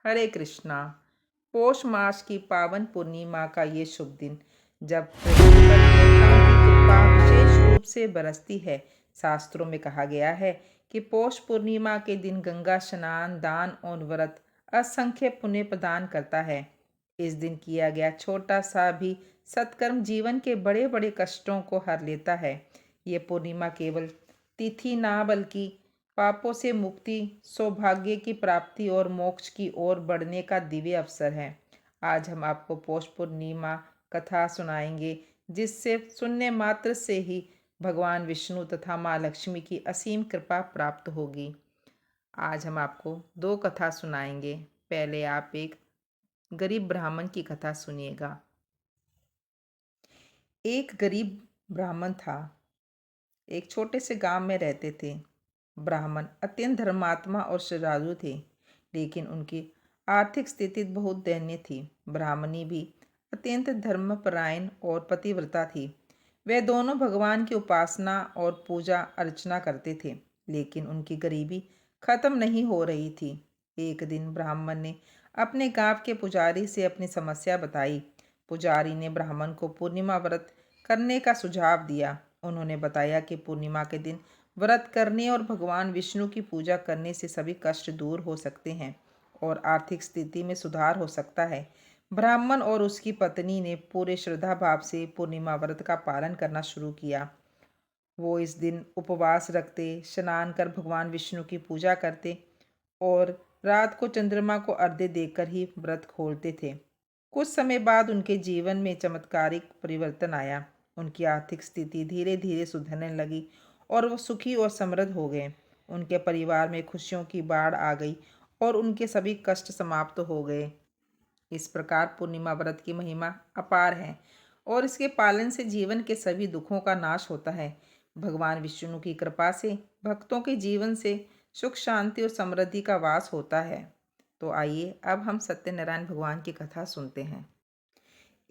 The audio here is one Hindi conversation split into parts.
हरे कृष्णा। पौष मास की पावन पूर्णिमा का ये शुभ दिन, जब पृथ्वी पर देवताओं की कृपा विशेष रूप से बरसती है। शास्त्रों में कहा गया है कि पौष पूर्णिमा के दिन गंगा स्नान, दान और व्रत असंख्य पुण्य प्रदान करता है। इस दिन किया गया छोटा सा भी सत्कर्म जीवन के बड़े बड़े कष्टों को हर लेता है। ये पूर्णिमा केवल तिथि ना बल्कि पापों से मुक्ति, सौभाग्य की प्राप्ति और मोक्ष की ओर बढ़ने का दिव्य अवसर है। आज हम आपको पौष पूर्णिमा कथा सुनाएंगे, जिससे सुनने मात्र से ही भगवान विष्णु तथा माँ लक्ष्मी की असीम कृपा प्राप्त होगी। आज हम आपको दो कथा सुनाएंगे। पहले आप एक गरीब ब्राह्मण की कथा सुनिएगा। एक गरीब ब्राह्मण था। एक छोटे से गांव में रहते थे। ब्राह्मण अत्यंत धर्मात्मा और श्रद्धालु थे, लेकिन उनकी आर्थिक स्थिति बहुत दयनीय थी। ब्राह्मणी भी अत्यंत धर्मपरायण और पतिव्रता थी। वे दोनों भगवान की उपासना और पूजा अर्चना करते थे, लेकिन उनकी गरीबी खत्म नहीं हो रही थी। एक दिन ब्राह्मण ने अपने गांव के पुजारी से अपनी समस्या बताई। पुजारी ने ब्राह्मण को पूर्णिमा व्रत करने का सुझाव दिया। उन्होंने बताया कि पूर्णिमा के दिन व्रत करने और भगवान विष्णु की पूजा करने से सभी कष्ट दूर हो सकते हैं और आर्थिक स्थिति में सुधार हो सकता है। ब्राह्मण और उसकी पत्नी ने पूरे श्रद्धा भाव से पूर्णिमा व्रत का पालन करना शुरू किया। वो इस दिन उपवास रखते, स्नान कर भगवान विष्णु की पूजा करते और रात को चंद्रमा को अर्घ्य देकर ही व्रत खोलते थे। कुछ समय बाद उनके जीवन में चमत्कारिक परिवर्तन आया। उनकी आर्थिक स्थिति धीरे धीरे सुधरने लगी और वो सुखी और समृद्ध हो गए। उनके परिवार में खुशियों की बाढ़ आ गई और उनके सभी कष्ट समाप्त हो गए। इस प्रकार पूर्णिमा व्रत की महिमा अपार है और इसके पालन से जीवन के सभी दुखों का नाश होता है। भगवान विष्णु की कृपा से भक्तों के जीवन से सुख, शांति और समृद्धि का वास होता है। तो आइए अब हम सत्यनारायण भगवान की कथा सुनते हैं।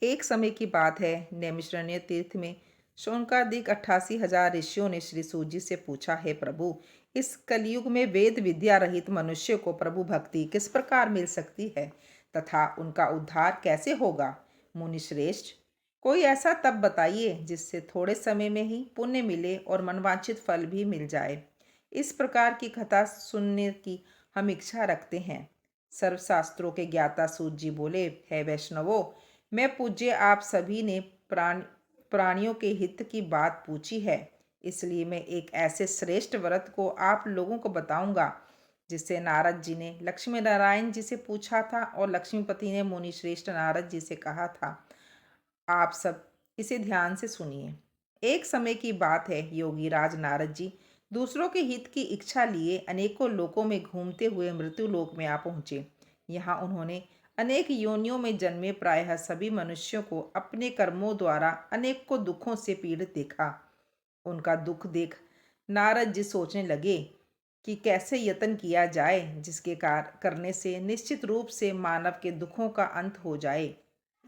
एक समय की बात है, नैमिषारण्य तीर्थ में शौनकादिक 88,000 ऋषियों ने श्री सूत जी से पूछा, है प्रभु, इस कलयुग में वेद विद्या रहित मनुष्य को प्रभु भक्ति किस प्रकार मिल सकती है तथा उनका उद्धार कैसे होगा? मुनि श्रेष्ठ, कोई ऐसा तप बताइए जिससे थोड़े समय में ही पुण्य मिले और मनवांछित फल भी मिल जाए। इस प्रकार की कथा सुनने की हम इच्छा रखते हैं। सर्वशास्त्रों के ज्ञाता सूत जी बोले, है वैष्णवों, मैं पूज्य आप सभी ने प्राणियों के हित की बात पूछी है, इसलिए मैं एक ऐसे श्रेष्ठ व्रत को आप लोगों को बताऊंगा जिससे नारद जी ने लक्ष्मी नारायण जी से पूछा था और लक्ष्मीपति ने मुनि श्रेष्ठ नारद जी से कहा था। आप सब इसे ध्यान से सुनिए। एक समय की बात है, योगी राज नारद जी दूसरों के हित की इच्छा लिए अनेकों लोकों में घूमते हुए मृत्यु लोक में आ पहुंचे। यहाँ उन्होंने अनेक योनियों में जन्मे प्रायः सभी मनुष्यों को अपने कर्मों द्वारा अनेकों दुखों से पीड़ित देखा। उनका दुख देख नारद जी सोचने लगे कि कैसे यत्न किया जाए जिसके करने से निश्चित रूप से मानव के दुखों का अंत हो जाए।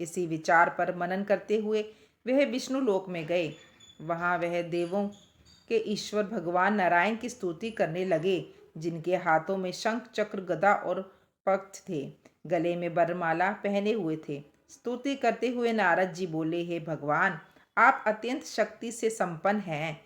इसी विचार पर मनन करते हुए वह विष्णु लोक में गए। वहां वह देवों के ईश्वर भगवान नारायण की स्तुति करने लगे, जिनके हाथों में शंख, चक्र, गदा और पद्म थे, गले में वरमाला पहने हुए थे। स्तुति करते हुए नारद जी बोले, हे भगवान, आप अत्यंत शक्ति से संपन्न हैं।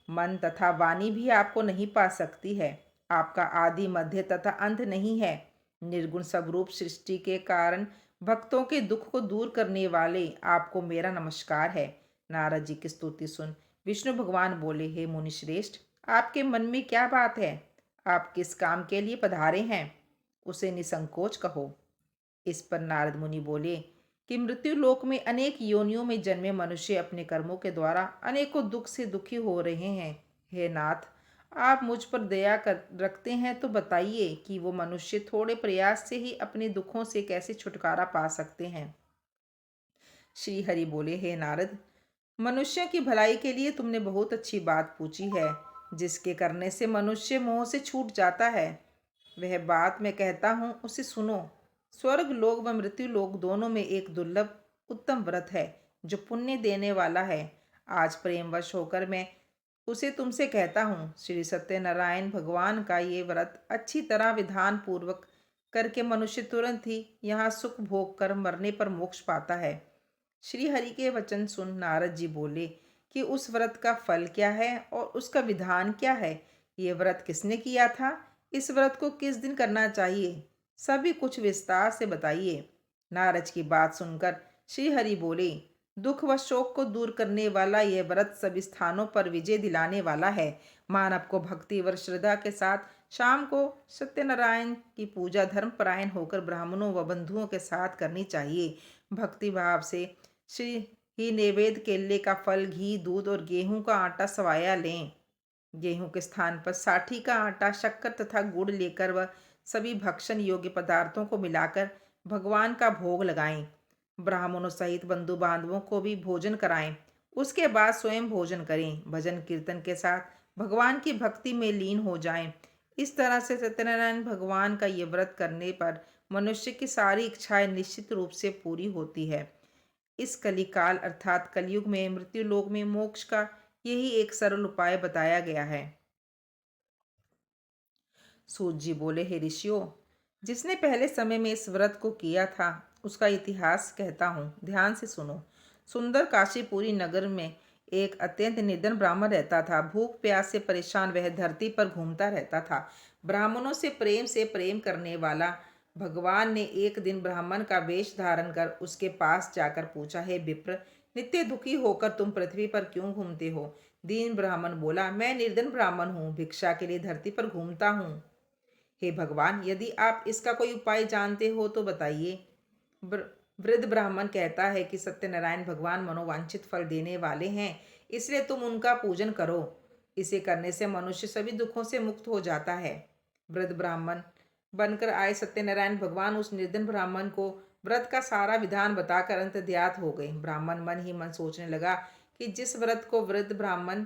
मन तथा वाणी भी आपको नहीं पा सकती है। आपका आदि, मध्य तथा अंत नहीं है। निर्गुण स्वरूप सृष्टि के कारण भक्तों के दुख को दूर करने वाले आपको मेरा नमस्कार है। नारद जी की स्तुति सुन विष्णु भगवान बोले, हे मुनिश्रेष्ठ, आपके मन में क्या बात है? आप किस काम के लिए पधारे हैं? उसे निसंकोच कहो। इस पर नारद मुनि बोले कि मृत्यु लोक में अनेक योनियों में जन्मे मनुष्य अपने कर्मों के द्वारा अनेकों दुख से दुखी हो रहे हैं। हे नाथ, आप मुझ पर दया कर रखते हैं तो बताइए कि वो मनुष्य थोड़े प्रयास से ही अपने दुखों से कैसे छुटकारा पा सकते हैं। श्री हरि बोले, हे नारद, मनुष्य की भलाई के लिए तुमने बहुत अच्छी बात पूछी है, जिसके करने से मनुष्य मोह से छूट जाता है। वह बात मैं कहता हूँ, उसे सुनो। स्वर्ग लोक व मृत्यु लोक दोनों में एक दुर्लभ उत्तम व्रत है जो पुण्य देने वाला है। आज प्रेमवश होकर मैं उसे तुमसे कहता हूँ। श्री सत्यनारायण भगवान का ये व्रत अच्छी तरह विधान पूर्वक करके मनुष्य तुरंत ही यहाँ सुख भोग कर मरने पर मोक्ष पाता है। श्री हरि के वचन सुन नारद जी बोले कि उस व्रत का फल क्या है और उसका विधान क्या है। ये व्रत किसने किया था? इस व्रत को किस दिन करना चाहिए? सभी कुछ विस्तार से बताइए। नारद की बात सुनकर श्री हरि बोले, दुख व शोक को दूर करने वाला यह व्रत सभी स्थानों पर विजय दिलाने वाला है। मानव को भक्ति व श्रद्धा के साथ शाम को सत्यनारायण की पूजा धर्मपरायण होकर ब्राह्मणों व बंधुओं के साथ करनी चाहिए। भक्ति भाव से श्री ही नैवेद्य केले का फल, घी, दूध और गेहूं का आटा सवाया लें। गेहूं के स्थान पर साठी का आटा, शक्कर तथा गुड़ लेकर वह सभी भक्षण योग्य पदार्थों को मिलाकर भगवान का भोग लगाएं। ब्राह्मणों सहित बंधु बांधवों को भी भोजन कराएं। उसके बाद स्वयं भोजन करें। भजन कीर्तन के साथ भगवान की भक्ति में लीन हो जाएं। इस तरह से सत्यनारायण भगवान का ये व्रत करने पर मनुष्य की सारी इच्छाएं निश्चित रूप से पूरी होती है। इस कलिकाल अर्थात कलयुग में मृत्यु लोक में मोक्ष का यही एक सरल उपाय बताया गया है। सूत जी बोले, हे ऋषियों, जिसने पहले समय में इस व्रत को किया था उसका इतिहास कहता हूँ, ध्यान से सुनो। सुंदर काशीपुरी नगर में एक अत्यंत निर्धन ब्राह्मण रहता था। भूख प्यास से परेशान वह धरती पर घूमता रहता था। ब्राह्मणों से प्रेम करने वाला भगवान ने एक दिन ब्राह्मण का वेश धारण कर उसके पास जाकर पूछा, हे विप्र, नित्य दुखी होकर तुम पृथ्वी पर क्यों घूमते हो? दीन ब्राह्मण बोला, मैं निर्धन ब्राह्मण हूँ, भिक्षा के लिए धरती पर घूमता हूँ। हे भगवान, यदि आप इसका कोई उपाय जानते हो तो बताइए। वृद्ध ब्राह्मण कहता है कि सत्यनारायण भगवान मनोवांछित फल देने वाले हैं, इसलिए तुम उनका पूजन करो। इसे करने से मनुष्य सभी दुखों से मुक्त हो जाता है। वृद्ध ब्राह्मण बनकर आए सत्यनारायण भगवान उस निर्धन ब्राह्मण को व्रत का सारा विधान बताकर अंतर्ध्यात हो गए। ब्राह्मण मन ही मन सोचने लगा कि जिस व्रत को वृद्ध ब्राह्मण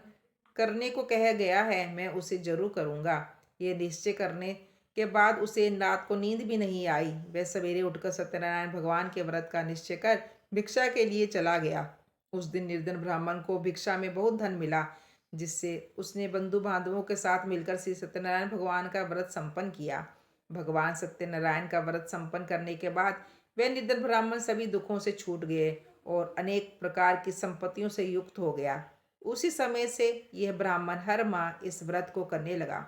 करने को कहा गया है मैं उसे जरूर करूँगा। ये निश्चय करने के बाद उसे रात को नींद भी नहीं आई। वह सवेरे उठकर सत्यनारायण भगवान के व्रत का निश्चय कर भिक्षा के लिए चला गया। उस दिन निर्धन ब्राह्मण को भिक्षा में बहुत धन मिला, जिससे उसने बंधु बांधवों के साथ मिलकर श्री सत्यनारायण भगवान का व्रत संपन्न किया। भगवान सत्यनारायण का व्रत संपन्न करने के बाद वह निर्धन ब्राह्मण सभी दुखों से छूट गए और अनेक प्रकार की संपत्तियों से युक्त हो गया। उसी समय से यह ब्राह्मण हर माह इस व्रत को करने लगा।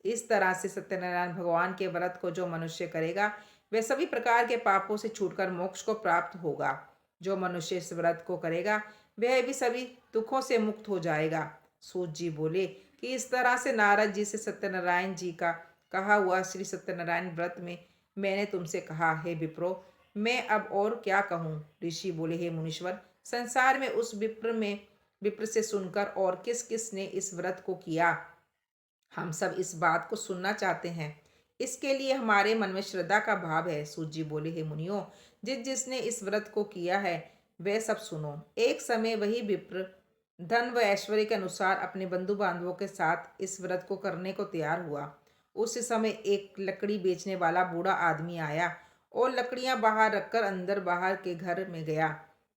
इस तरह से सत्यनारायण भगवान के व्रत को जो मनुष्य करेगा वह सभी प्रकार के पापों से छूटकर मोक्ष को प्राप्त होगा। जो मनुष्य इस व्रत को करेगा वह भी सभी दुखों से मुक्त हो जाएगा। सूत जी बोले कि इस तरह से नारद जी से सत्यनारायण जी का कहा हुआ श्री सत्यनारायण व्रत में मैंने तुमसे कहा, हे विप्रो, मैं अब और क्या कहूँ? ऋषि बोले, हे मुनीश्वर, संसार में उस विप्र से सुनकर और किस किस ने इस व्रत को किया, हम सब इस बात को सुनना चाहते हैं। इसके लिए हमारे मन में श्रद्धा का भाव है। सूत जी बोले, हे मुनियों, जिसने इस व्रत को किया है वह सब सुनो। एक समय वही विप्र धन व ऐश्वर्य के अनुसार अपने बंधु बांधवों के साथ इस व्रत को करने को तैयार हुआ। उस समय एक लकड़ी बेचने वाला बूढ़ा आदमी आया और लकड़ियां बाहर रखकर अंदर बाहर के घर में गया।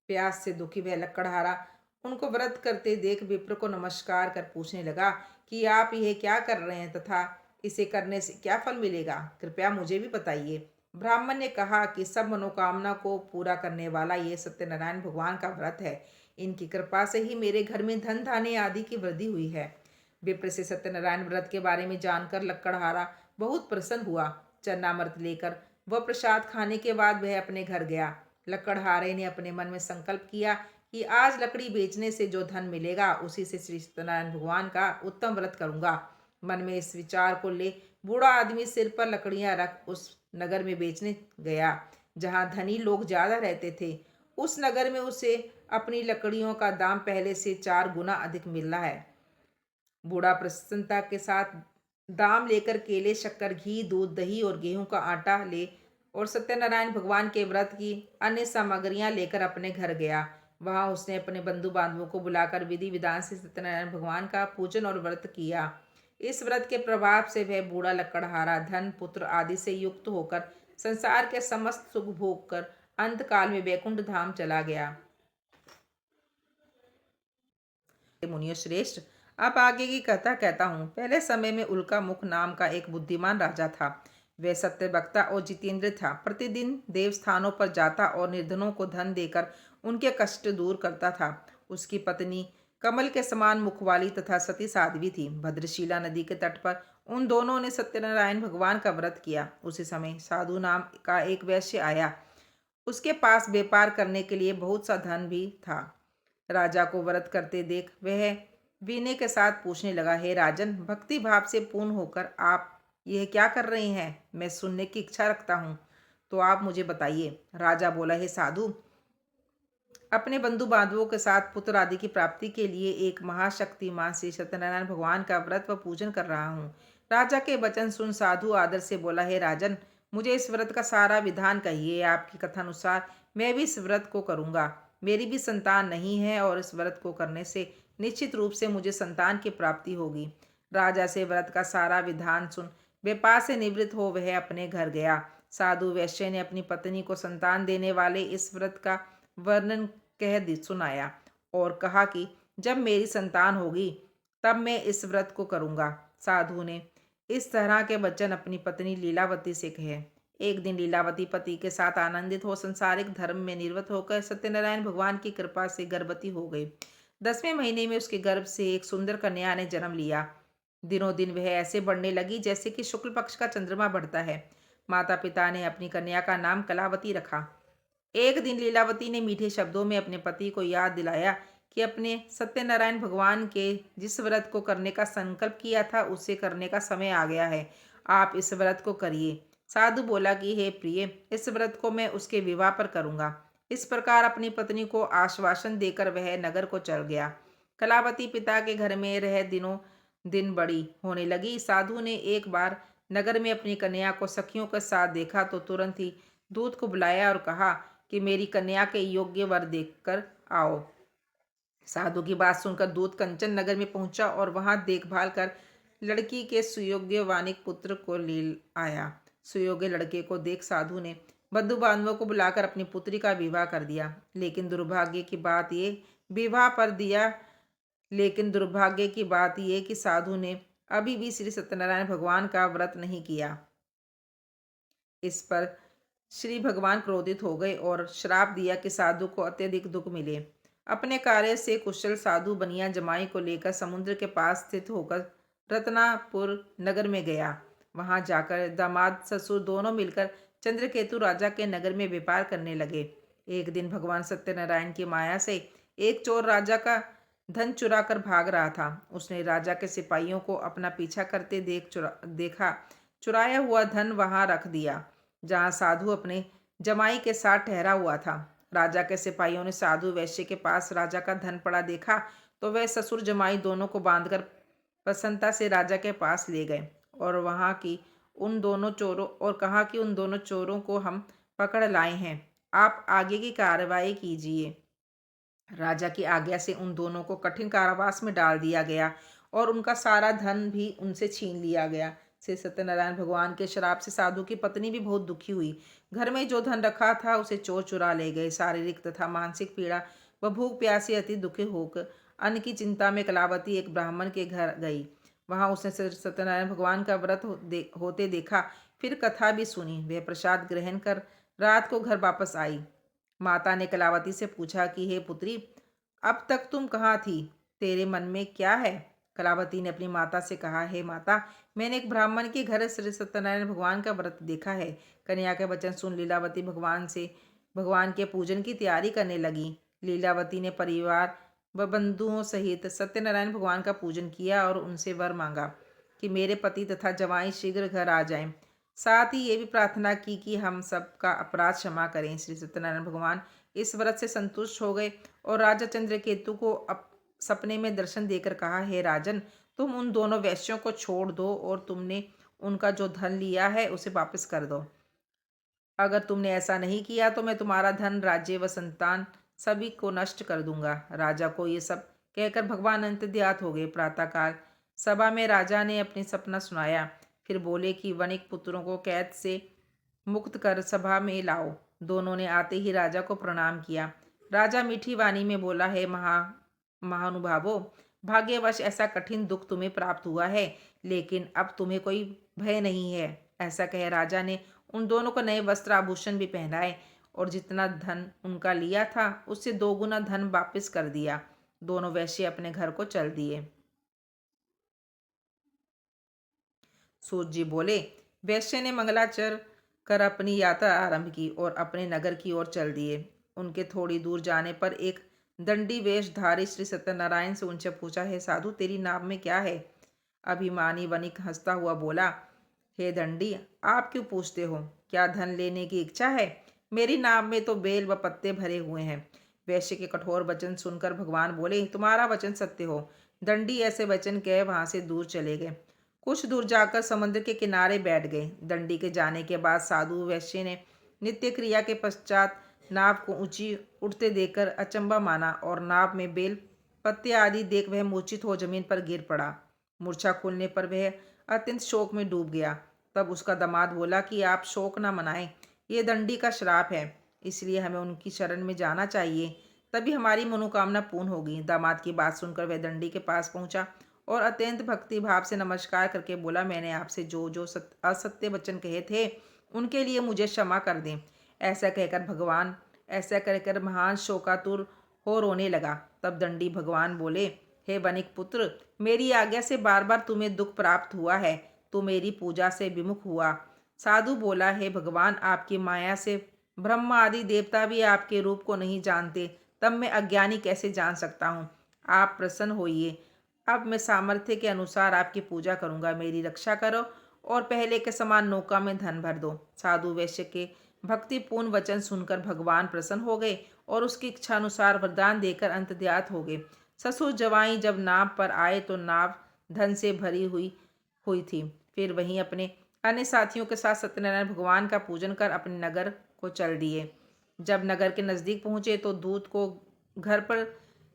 प्यास से दुखी वह लकड़हारा उनको व्रत करते देख विप्र को नमस्कार कर पूछने लगा कि आप यह क्या कर रहे हैं तथा इसे करने से क्या फल मिलेगा, कृपया मुझे भी बताइए। ब्राह्मण ने कहा कि सब मनोकामना को पूरा करने वाला ये सत्यनारायण भगवान का व्रत है। इनकी कृपा से ही मेरे घर में धन धान्य आदि की वृद्धि हुई है। विप्र से सत्यनारायण व्रत के बारे में जानकर लक्कड़हारा बहुत प्रसन्न हुआ। चरणामृत लेकर वह प्रसाद खाने के बाद वह अपने घर गया। लक्कड़हारे ने अपने मन में संकल्प किया कि आज लकड़ी बेचने से जो धन मिलेगा उसी से श्री सत्यनारायण भगवान का उत्तम व्रत करूंगा। मन में इस विचार को ले बूढ़ा आदमी सिर पर लकड़ियां रख उस नगर में बेचने गया जहां धनी लोग ज्यादा रहते थे। उस नगर में उसे अपनी लकड़ियों का दाम पहले से 4 गुना अधिक मिल रहा है। बूढ़ा प्रसन्नता के साथ दाम लेकर केले, शक्कर, घी, दूध, दही और गेहूं का आटा ले और सत्यनारायण भगवान के व्रत की अन्य सामग्रियां लेकर अपने घर गया। वहां उसने अपने बंधु बांधवों को बुलाकर विधि विधान से सत्यनारायण भगवान का पूजन और व्रत किया। इस व्रत के प्रभाव से वह बूढ़ा लकड़हारा धन, पुत्र आदि से युक्त होकर संसार के समस्त सुख भोग कर अंत काल में वैकुंठ धाम चला गया। मुनियो श्रेष्ठ, अब आगे की कथा कहता हूँ। पहले समय में उल्का मुख नाम का एक बुद्धिमान राजा था। वह सत्यवक्ता और जितेंद्र था। प्रतिदिन देवस्थानों पर जाता और निर्धनों को धन देकर उनके कष्ट दूर करता था। उसकी पत्नी कमल के समान मुख वाली तथा सती साध्वी थी। भद्रशिला नदी के तट पर उन दोनों ने सत्यनारायण भगवान का व्रत किया। उसी समय साधु नाम का एक वैश्य आया। उसके पास व्यापार करने के लिए बहुत सा धन भी था। राजा को व्रत करते देख वह विनय के साथ पूछने लगा, हे राजन, भक्ति भाव से पूर्ण होकर आप यह क्या कर रहे हैं? मैं सुनने की इच्छा रखता हूँ, तो आप मुझे बताइए। राजा बोला, हे साधु, अपने बंधु बांधवों के साथ पुत्र आदि की प्राप्ति के लिए एक महाशक्तिमान श्री सत्यनारायण भगवान का व्रत व पूजन कर रहा हूँ। राजा के वचन सुन साधु आदर से बोला, हे राजन, मुझे इस व्रत का सारा विधान कहिए। आपकी कथा अनुसार मैं भी इस व्रत को करूँगा। मेरी भी संतान नहीं है और इस व्रत को करने से निश्चित रूप से मुझे संतान की प्राप्ति होगी। राजा से व्रत का सारा विधान सुन व्यापार से निवृत्त हो वह अपने घर गया। साधु वैश्य ने अपनी पत्नी को संतान देने वाले इस व्रत का वर्णन सुनाया और कहा कि जब मेरी संतान होगी तब मैं इस व्रत को करूँगा। साधु ने इस तरह के वचन अपनी पत्नी लीलावती से कहे। एक दिन लीलावती पति के साथ आनंदित हो संसारिक धर्म में निवृत्त होकर सत्यनारायण भगवान की कृपा से गर्भवती हो गई। 10वें महीने में उसके गर्भ से एक सुंदर कन्या ने जन्म लिया। दिनों दिन वह ऐसे बढ़ने लगी जैसे कि शुक्ल पक्ष का चंद्रमा बढ़ता है। माता पिता ने अपनी कन्या का नाम कलावती रखा। एक दिन लीलावती ने मीठे शब्दों में अपने पति को याद दिलाया कि अपने सत्यनारायण भगवान के जिस व्रत को करने का संकल्प किया था उसे करने का समय आ गया है। आप इस व्रत को करिए। साधु बोला कि हे प्रिय, इस व्रत को मैं उसके विवाह पर करूँगा। इस प्रकार अपनी पत्नी को आश्वासन देकर वह नगर को चल गया। कलावती पिता के घर में रह दिनों दिन बड़ी होने लगी। साधु ने एक बार नगर में अपनी कन्या को सखियों के साथ देखा तो तुरंत ही दूत को बुलाया और कहा कि मेरी कन्या के योग्य वर देखकर आओ। साधु की बात सुनकर दूत कंचन नगर में पहुंचा और वहां देखभाल कर लड़की के सुयोग्य वानिक पुत्र को ले आया। सुयोग्य लड़के को देख साधु ने बंधु बांधवों को बुलाकर अपनी पुत्री का विवाह कर दिया। लेकिन दुर्भाग्य की बात ये कि साधु ने अभी भी श्री सत्यनारायण भगवान का व्रत नहीं किया। इस पर श्री भगवान क्रोधित हो गए और श्राप दिया कि साधु को अत्यधिक दुख मिले। अपने कार्य से कुशल साधु बनिया जमाई को लेकर समुद्र के पास स्थित होकर रत्नापुर नगर में गया। वहां जाकर दामाद ससुर दोनों मिलकर चंद्रकेतु राजा के नगर में व्यापार करने लगे। एक दिन भगवान सत्यनारायण की माया से एक चोर राजा का धन चुरा कर भाग रहा था। उसने राजा के सिपाहियों को अपना पीछा करते देखा। चुराया हुआ धन वहां रख दिया जहां साधु अपने जमाई के साथ ठहरा हुआ था। राजा के सिपाहियों ने साधु वैश्य के पास राजा का धन पड़ा देखा तो वह ससुर जमाई दोनों को बांधकर प्रसन्नता से राजा के पास ले गए और कहा कि उन दोनों चोरों को हम पकड़ लाए हैं। आप आगे की कार्रवाई कीजिए। राजा की आज्ञा से उन दोनों को कठिन कारावास में डाल दिया गया और उनका सारा धन भी उनसे छीन लिया गया। श्री सत्यनारायण भगवान के श्राप से साधु की पत्नी भी बहुत दुखी हुई। घर में जो धन रखा था उसे चोर चुरा ले गए। शारीरिक तथा मानसिक पीड़ा व भूख प्यास से अति दुखी होकर अन्न की चिंता में कलावती एक ब्राह्मण के घर गई। वहां उसने श्री सत्यनारायण भगवान का व्रत होते देखा। फिर कथा भी सुनी। वह प्रसाद ग्रहण कर रात को घर वापस आई। माता ने कलावती से पूछा कि हे पुत्री, अब तक तुम कहाँ थी? तेरे मन में क्या है? कलावती ने अपनी माता से कहा, हे माता, मैंने एक ब्राह्मण के घर श्री सत्यनारायण भगवान का व्रत देखा है। कन्या के वचन सुन लीलावती भगवान के पूजन की तैयारी करने लगी। लीलावती ने परिवार व बंधुओं सहित सत्यनारायण भगवान का पूजन किया और उनसे वर मांगा कि मेरे पति तथा जवाई शीघ्र घर आ जाएं। साथ ही ये भी प्रार्थना की कि हम सबका अपराध क्षमा करें। श्री सत्यनारायण भगवान इस व्रत से संतुष्ट हो गए और राजा चंद्रकेतु को सपने में दर्शन देकर कहा, हे राजन, तुम उन दोनों वैश्यों को छोड़ दो और तुमने उनका जो धन लिया है उसे वापस कर दो। अगर तुमने ऐसा नहीं किया तो मैं तुम्हारा धन, राज्य व संतान सभी को नष्ट कर दूंगा। राजा को ये सब कहकर भगवान अंतर्ध्यात हो गए। प्रातःकाल सभा में राजा ने अपनी सपना सुनाया। फिर बोले कि वणिक पुत्रों को कैद से मुक्त कर सभा में लाओ। दोनों ने आते ही राजा को प्रणाम किया। राजा मीठी वाणी में बोला, है महानुभावो, भाग्यवश ऐसा कठिन दुख तुम्हें प्राप्त हुआ है, लेकिन अब तुम्हें कोई भय नहीं है। ऐसा कहे राजा ने उन दोनों को नए वस्त्र आभूषण भी पहनाए और जितना धन उनका लिया था उससे 2 गुना धन वापस कर दिया। दोनों वैश्य अपने घर को चल दिए। सूत जी बोले, वैश्य ने मंगलाचर कर अपनी यात्रा आरंभ की और अपने नगर की ओर चल दिए। उनके थोड़ी दूर जाने पर एक दंडी वेशधारी श्री सत्यनारायण से उनसे पूछा, हे साधु, तेरी नाव में क्या है? अभिमानी वणिक हंसता हुआ बोला, हे दंडी, आप क्यों पूछते हो? क्या धन लेने की इच्छा है? मेरी नाव में तो बेल व पत्ते भरे हुए हैं। वैश्य के कठोर वचन सुनकर भगवान बोले, तुम्हारा वचन सत्य हो। दंडी ऐसे वचन कह वहां से दूर चले गए। कुछ दूर जाकर समुद्र के किनारे बैठ गए। दंडी के जाने के बाद साधु वैश्य ने नित्य क्रिया के पश्चात नाव को ऊंची उठते देखकर अचंबा माना और नाव में बेल पत्ते आदि देख वह मूर्छित हो जमीन पर गिर पड़ा। मूर्छा खुलने पर वह अत्यंत शोक में डूब गया। तब उसका दामाद बोला कि आप शोक न मनाएं, ये दंडी का श्राप है, इसलिए हमें उनकी शरण में जाना चाहिए, तभी हमारी मनोकामना पूर्ण होगी। दामाद की बात सुनकर वह दंडी के पास पहुंचा और अत्यंत भक्ति भाव से नमस्कार करके बोला, मैंने आपसे जो जो असत्य वचन कहे थे उनके लिए मुझे क्षमा कर दें। ऐसा कहकर महान शोकातुर हो रोने लगा। तब दंडी भगवान बोले, हे वनिक पुत्र, मेरी आज्ञा से बार बार तुम्हें दुख प्राप्त हुआ है, तू मेरी पूजा से विमुख हुआ। साधु बोला, हे भगवान, आपकी माया से ब्रह्मा आदि देवता भी आपके रूप को नहीं जानते, तब मैं अज्ञानी कैसे जान सकता हूँ? आप प्रसन्न होइए, अब मैं सामर्थ्य के अनुसार आपकी पूजा करूंगा। मेरी रक्षा करो और पहले के समान नौका में धन भर दो। साधु वैश्य के भक्तिपूर्ण वचन सुनकर भगवान प्रसन्न हो गए और उसकी इच्छा अनुसार वरदान देकर अंतर्ध्यात हो गए। ससुर जवाई जब नाव पर आए तो नाव धन से भरी हुई हुई थी। फिर वहीं अपने अन्य साथियों के साथ सत्यनारायण भगवान का पूजन कर अपने नगर को चल दिए। जब नगर के नजदीक पहुंचे तो दूत को घर पर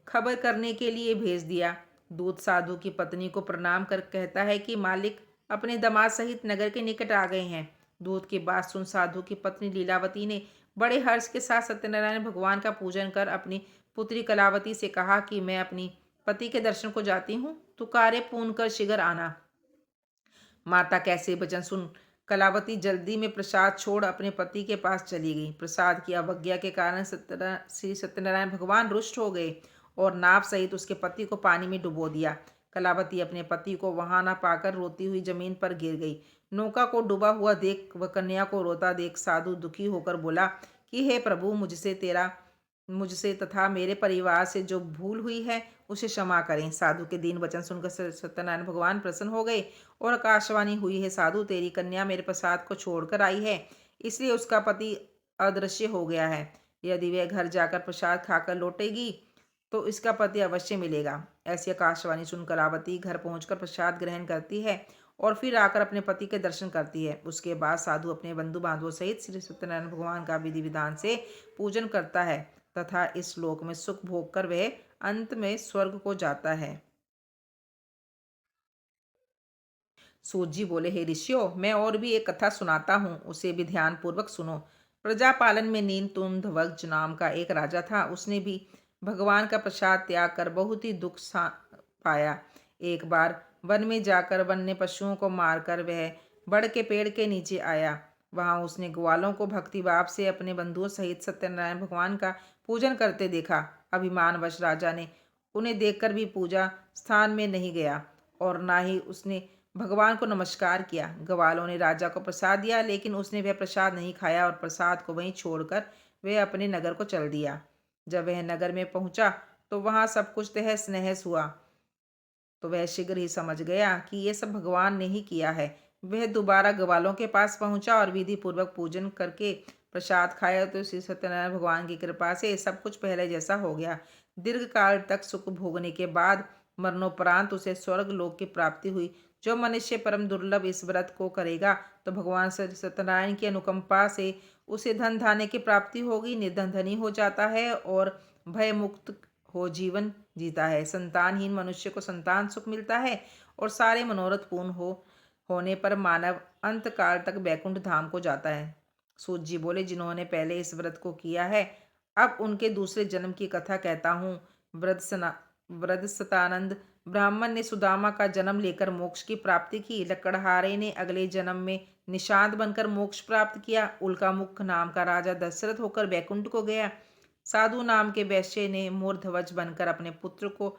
खबर करने के लिए भेज दिया। दूत साधु की पत्नी को प्रणाम कर कहता है कि मालिक अपने दामाद सहित नगर के निकट आ गए हैं। दूत की बात सुन साधु की पत्नी लीलावती ने बड़े हर्ष के साथ सत्यनारायण भगवान का पूजन कर अपनी पुत्री कलावती से कहा कि मैं अपनी पति के दर्शन को जाती हूँ, तू कार्य पूर्ण कर शीघ्र आना। माता कैसे वचन सुन कलावती जल्दी में प्रसाद छोड़ अपने पति के पास चली गई। प्रसाद की अवज्ञा के कारण श्री सत्यनारायण भगवान रुष्ट हो गए और नाव सहित उसके पति को पानी में डुबो दिया। कलावती अपने पति को वहां न पाकर रोती हुई जमीन पर गिर गई। नौका को डूबा हुआ देख व कन्या को रोता देख साधु दुखी होकर बोला कि हे प्रभु, मुझसे तथा मेरे परिवार से जो भूल हुई है उसे क्षमा करें। साधु के दीन वचन सुनकर सत्यनारायण भगवान प्रसन्न हो गए और आकाशवाणी हुई, है साधु, तेरी कन्या मेरे प्रसाद को छोड़कर आई है, इसलिए उसका पति अदृश्य हो गया है। यदि वह घर जाकर प्रसाद खाकर लौटेगी तो इसका पति अवश्य मिलेगा। ऐसी आकाशवाणी सुन कलावती घर पहुंचकर प्रसाद ग्रहण करती है और फिर आकर अपने पति के दर्शन करती है। उसके बाद साधु अपने बंधु बांधवों सहित श्री सत्यनारायण भगवान का विधि विधान से पूजन करता है तथा इस श्लोक में सुख भोग कर वह अंत में स्वर्ग को जाता है। सूत जी बोले, हे ऋषियों, मैं और भी एक कथा सुनाता हूँ, उसे भी ध्यान पूर्वक सुनो। प्रजापालन में नीलतुंड ध्वज नाम का एक राजा था। उसने भी भगवान का प्रसाद त्याग कर बहुत ही पाया। एक बार वन में जाकर वन्य पशुओं को मारकर वह बड़ के पेड़ के नीचे आया। वहां उसने ग्वालों को भक्तिभाव से अपने बंधुओं सहित सत्यनारायण भगवान का पूजन करते देखा। अभिमानवश राजा ने उन्हें देखकर भी पूजा स्थान में नहीं गया और ना ही उसने भगवान को नमस्कार किया। ग्वालों ने राजा को प्रसाद दिया, लेकिन उसने वह प्रसाद नहीं खाया और प्रसाद को वहीं छोड़कर वह अपने नगर को चल दिया। जब वह नगर में पहुंचा तो वहां सब कुछ तहस नहस हुआ। तो वह शीघ्र ही समझ गया कि ये सब भगवान ने ही किया है। वह दोबारा ग्वालों के पास पहुंचा और विधि पूर्वक पूजन करके प्रसाद खाया तो श्री सत्यनारायण भगवान की कृपा से सब कुछ पहले जैसा हो गया। दीर्घ काल तक सुख भोगने के बाद मरणोपरांत उसे स्वर्ग लोक की प्राप्ति हुई। जो मनुष्य परम दुर्लभ इस व्रत को करेगा तो भगवान श्री सत्यनारायण की अनुकंपा से उसे धन धान्य की प्राप्ति होगी, निर्धन धनी हो जाता है और भय मुक्त हो जीवन जीता है। संतानहीन मनुष्य को संतान सुख मिलता है और सारे मनोरथ पूर्ण होने पर मानव अंत काल तक बैकुंठ धाम को जाता है। सूत जी बोले, जिन्होंने पहले इस व्रत को किया है, अब उनके दूसरे जन्म की कथा कहता हूँ। वृद्धसतानंद ब्राह्मण ने सुदामा का जन्म लेकर मोक्ष की प्राप्ति की। लकड़हारे ने अगले जन्म में निषाद बनकर मोक्ष प्राप्त किया। उल्कामुख नाम का राजा दशरथ होकर बैकुंठ को गया। साधु नाम के वैश्य ने मूर्धवज बनकर अपने पुत्र को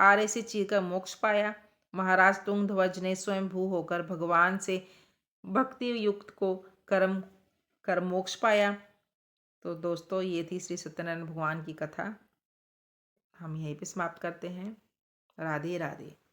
आरे से चीरकर मोक्ष पाया। महाराज तुंगध्वज ने स्वयंभू होकर भगवान से भक्ति युक्त को कर्म कर मोक्ष पाया। तो दोस्तों, ये थी श्री सत्यनारायण भगवान की कथा। हम यहीं पे समाप्त करते हैं। राधे राधे।